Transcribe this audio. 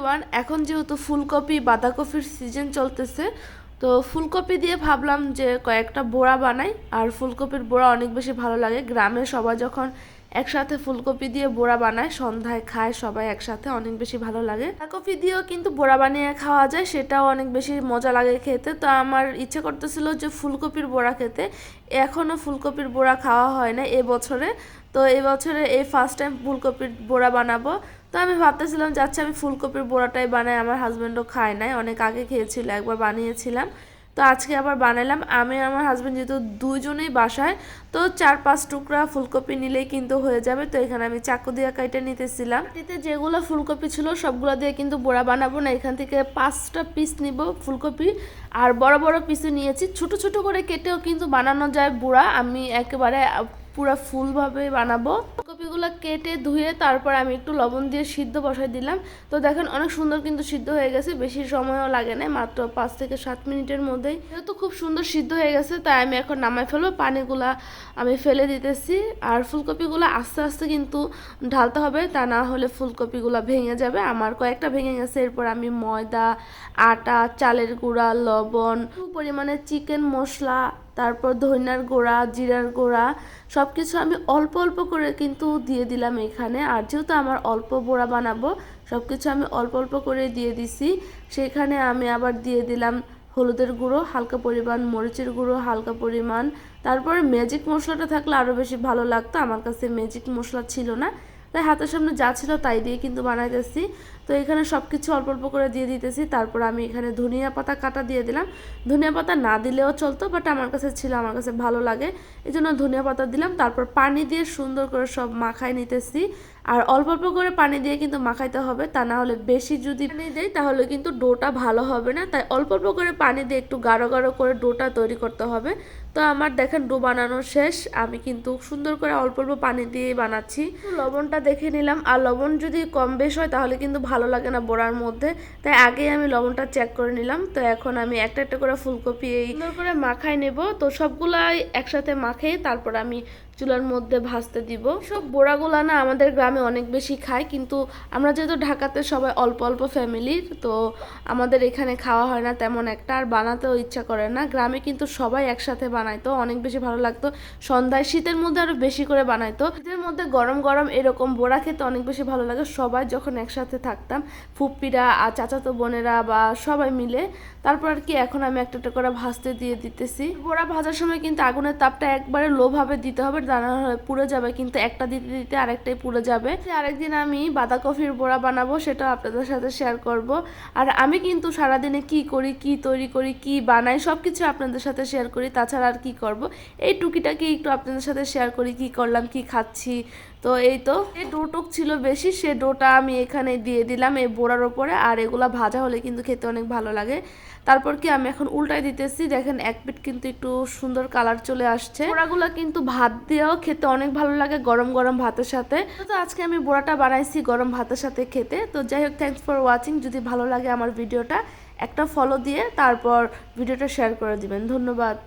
Everyone, এখন যেহেতু ফুলকপি বাঁধাকপির সিজন চলতেছে, তো ফুলকপি দিয়ে ভাবলাম যে কয়েকটা বড়া বানাই। আর ফুলকপির বড়া অনেক বেশি ভালো লাগে। গ্রামে সবাই যখন একসাথে ফুলকপি দিয়ে বড়া বানায়, সন্ধ্যায় খায় সবাই একসাথে, অনেক বেশি ভালো লাগে। বাঁধাকপি দিয়েও কিন্তু বড়া বানিয়ে খাওয়া যায়, সেটাও অনেক বেশি মজা লাগে খেতে। তো আমার ইচ্ছে করতেছিল যে ফুলকপির বড়া খেতে। এখনও ফুলকপির বড়া খাওয়া হয় না এবছরে। তো এবছরে এই ফার্স্ট টাইম ফুলকপির বড়া বানাবো। তো আমি ভাবতেছিলাম যে আচ্ছা আমি ফুলকপির বড়াটাই বানাই, আমার হাজব্যান্ডও খায় নাই, অনেক আগে খেয়েছিল, একবার বানিয়েছিলাম। তো আজকে আবার বানালাম। আমি আমার হাজব্যান্ড যেহেতু দুইজনেই বাসায়, তো 4-5 টুকরা ফুলকপি নিলেই কিন্তু হয়ে যাবে। তো এখানে আমি চাকু দিয়ে কাইটে নিতেছিলাম। এতে যেগুলো ফুলকপি ছিল সবগুলো দিয়ে কিন্তু বড়া বানাবো না, এখান থেকে 5টা পিস নিব ফুলকপি। আর বড় বড় পিসে নিয়েছি, ছোট ছোট করে কেটেও কিন্তু বানানো যায় বড়া। আমি একেবারে পুরো ফুলভাবে বানাবো। ফুলকপিগুলো কেটে ধুয়ে তারপর আমি একটু লবণ দিয়ে সিদ্ধ বসাই দিলাম। তো দেখেন অনেক সুন্দর কিন্তু সিদ্ধ হয়ে গেছে, বেশি সময়ও লাগে না, মাত্র 5 থেকে 7 মিনিটের মধ্যেই। যেহেতু খুব সুন্দর সিদ্ধ হয়ে গেছে, তাই আমি এখন নামাই ফেলবো। পানিগুলা আমি ফেলে দিতেছি। আর ফুলকপিগুলো আস্তে আস্তে কিন্তু ঢালতে হবে, তা না হলে ফুলকপিগুলো ভেঙে যাবে। আমার কয়েকটা ভেঙে গেছে। এরপর আমি ময়দা, আটা, চালের গুঁড়া, লবণ, পরিমাণে চিকেন মশলা, তারপর ধনিয়ার গুঁড়া, জিরার গুঁড়া, সব কিছু আমি অল্প অল্প করে কিন্তু দিয়ে দিলাম এখানে। আর যেহেতু আমার অল্প বড়া বানাবো, সব কিছু আমি অল্প অল্প করে দিয়ে দিছি। সেখানে আমি আবার দিয়ে দিলাম হলুদের গুঁড়ো হালকা পরিমাণ, মরিচের গুঁড়ো হালকা পরিমাণ, তারপরে ম্যাজিক মশলাটা থাকলে আরও বেশি ভালো লাগতো। আমার কাছে ম্যাজিক মশলা ছিল না, তাই হাতের সামনে যা ছিল তাই দিয়ে কিন্তু বানাইতেছি। তো এখানে সব কিছু অল্প অল্প করে দিয়ে দিতেছি। তারপর আমি এখানে ধনিয়া পাতা কাটা দিয়ে দিলাম। ধনিয়া পাতা না দিলেও চলতো, বাট আমার কাছে ছিল, আমার কাছে ভালো লাগে, এই জন্য ধনিয়া পাতা দিলাম। তারপর পানি দিয়ে সুন্দর করে সব মাখাই নিতেছি। আর অল্প অল্প করে পানি দিয়ে কিন্তু মাখাইতে হবে, তা না হলে বেশি যদি পানি দেয় তাহলে কিন্তু ডোটা ভালো হবে না। তাই অল্প অল্প করে পানি দিয়ে একটু গাঢ় গাঢ় করে ডোটা তৈরি করতে হবে। তো আমার দেখেন ডো বানানো শেষ। আমি কিন্তু সুন্দর করে অল্প অল্প পানি দিয়ে বানাচ্ছি। লবণটা দেখে নিলাম, আর লবণ যদি কম বেশ হয় তাহলে কিন্তু ভালো লাগে না বড়ার মধ্যে, তাই আগেই আমি লবণটা চেক করে নিলাম। তো এখন আমি একটা একটা করে ফুলকপি এই সুন্দর করে মাখাই নেব। তো সবগুলাই একসাথে মাখিয়ে তারপর আমি চুলার মধ্যে ভাজতে দিব। সব বড়াগুলা না আমাদের গ্রামে অনেক বেশি খায়, কিন্তু আমরা যেহেতু ঢাকাতে সবাই অল্প অল্প ফ্যামিলির, তো আমাদের এখানে খাওয়া হয় না তেমন একটা, আর বানাতেও ইচ্ছা করে না। গ্রামে কিন্তু সবাই একসাথে বানাইতো, অনেক বেশি ভালো লাগতো। সন্ধ্যায় শীতের মধ্যে আরো বেশি করে বানাইতো। শীতের মধ্যে গরম গরম এরকম বড়া খেতে অনেক বেশি ভালো লাগে। সবাই যখন একসাথে থাকতাম, ফুপ্পিরা আর চাচাতো বোনেরা বা সবাই মিলে, তারপর আর কি এখন আমি একটা একটা করে ভাজতে দিয়ে দিতেছি। বড়া ভাজার সময় কিন্তু আগুনের তাপটা একবারে লো ভাবে দিতে হবে, জানা হয় পুড়ে যাবে, কিন্তু একটা দিতে দিতে আরেকটাই পুড়ে যাবে। আরেকদিন আমি বাঁধাকপির বড়া বানাবো, সেটা আপনাদের সাথে শেয়ার করব। আর আমি কিন্তু সারাদিনে কি করি, কি তৈরি করি, কি বানাই, সব কিছু আপনাদের সাথে শেয়ার করি। তাছাড়া আর কি করব, এই টুকিটাকে একটু আপনাদের সাথে শেয়ার করি, কি করলাম, কি খাচ্ছি। তো এই তো এই ডোটুক ছিল বেশি, সে ডোটা আমি এখানে দিয়ে দিলাম এই বড়ার ওপরে। আর এগুলা ভাজা হলে কিন্তু খেতে অনেক ভালো লাগে। তারপর কি আমি এখন উল্টাই দিতেছি। দেখেন এক পিঠ কিন্তু একটু সুন্দর কালার চলে আসছে। বড়াগুলা কিন্তু ভাত দিয়েও খেতে অনেক ভালো লাগে, গরম গরম ভাতের সাথে। তো আজকে আমি বড়াটা বানাইছি গরম ভাতের সাথে খেতে। তো যাই হোক, থ্যাংকস ফর ওয়াচিং। যদি ভালো লাগে আমার ভিডিওটা, একটা ফলো দিয়ে তারপর ভিডিওটা শেয়ার করে দিবেন। ধন্যবাদ।